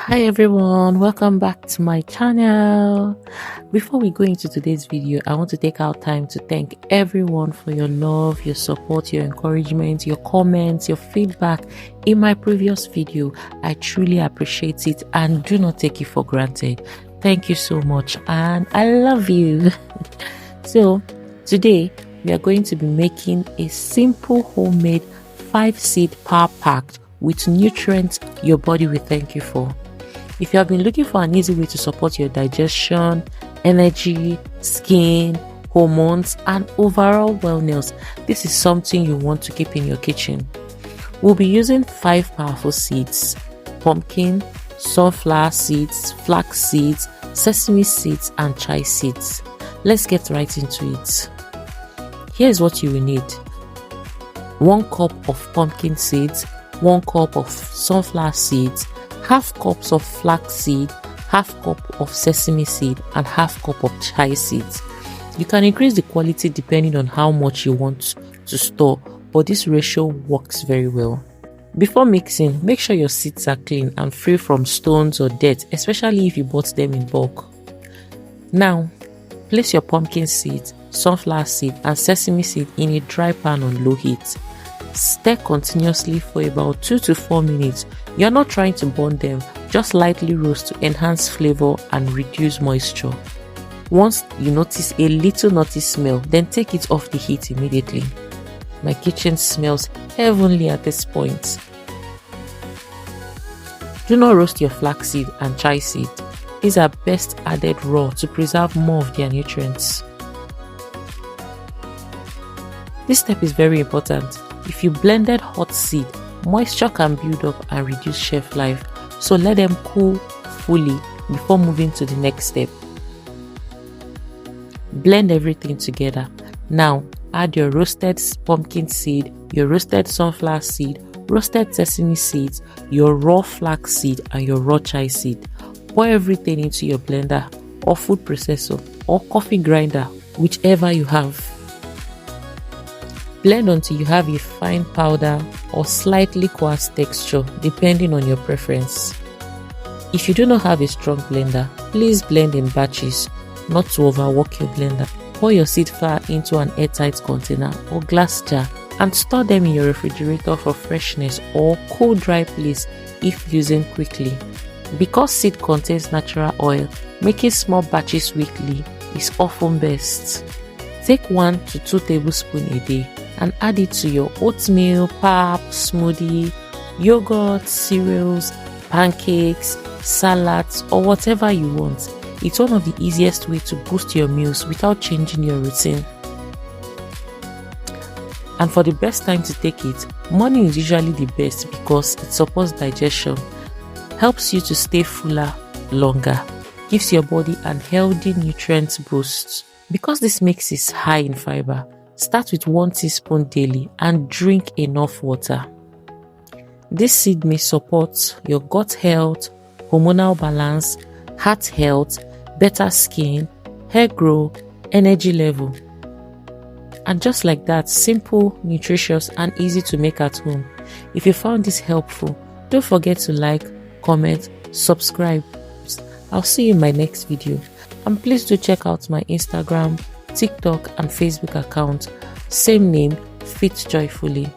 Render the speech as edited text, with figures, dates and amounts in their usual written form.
Hi everyone, welcome back to my channel. Before we go into today's video, I want to take our time to thank everyone for your love, your support, your encouragement, your comments, your feedback in my previous video. I truly appreciate it and do not take it for granted. Thank you so much and I love you. So today we are going to be making a simple homemade 5-seed power pack with nutrients your body will thank you for. If you have been looking for an easy way to support your digestion, energy, skin, hormones, and overall wellness, this is something you want to keep in your kitchen. We'll be using 5 powerful seeds: pumpkin, sunflower seeds, flax seeds, sesame seeds, and chia seeds. Let's get right into it. Here's what you will need: 1 cup of pumpkin seeds, 1 cup of sunflower seeds, half cups of flax seed, half cup of sesame seed, and half cup of chia seeds. You can increase the quality depending on how much you want to store, but this ratio works very well. Before mixing, make sure your seeds are clean and free from stones or dirt, especially if you bought them in bulk. Now, place your pumpkin seed, sunflower seed, and sesame seed in a dry pan on low heat. Stir continuously for about 2 to 4 minutes. You're not trying to burn them, just lightly roast to enhance flavor and reduce moisture. Once you notice a little nutty smell, then take it off the heat immediately. My kitchen smells heavenly at this point. Do not roast your flaxseed and chia seed. These are best added raw to preserve more of their nutrients. This step is very important. If you blended hot seed, moisture can build up and reduce shelf life, so let them cool fully before moving to the next step. Blend everything together. Now add your roasted pumpkin seed, your roasted sunflower seed, roasted sesame seeds, your raw flax seed, and your raw chia seed. Pour everything into your blender or food processor or coffee grinder, whichever you have. Blend until you have a fine powder or slightly coarse texture depending on your preference. If you do not have a strong blender, please blend in batches, not to overwork your blender. Pour your seed flour into an airtight container or glass jar and store them in your refrigerator for freshness or cool dry place if using quickly. Because seed contains natural oil, making small batches weekly is often best. Take 1 to 2 tablespoons a day and add it to your oatmeal, pap, smoothie, yogurt, cereals, pancakes, salads, or whatever you want. It's one of the easiest ways to boost your meals without changing your routine. And for the best time to take it, morning is usually the best because it supports digestion, helps you to stay fuller longer, gives your body an healthy nutrient boost. Because this mix is high in fiber, start with 1 teaspoon daily and drink enough water. This seed may support your gut health, hormonal balance, heart health, better skin, hair growth, energy level. And just like that, simple, nutritious, and easy to make at home. If you found this helpful, don't forget to like, comment, subscribe. I'll see you in my next video. And please do check out my Instagram, TikTok, and Facebook account. Same name, Fitjoyfully.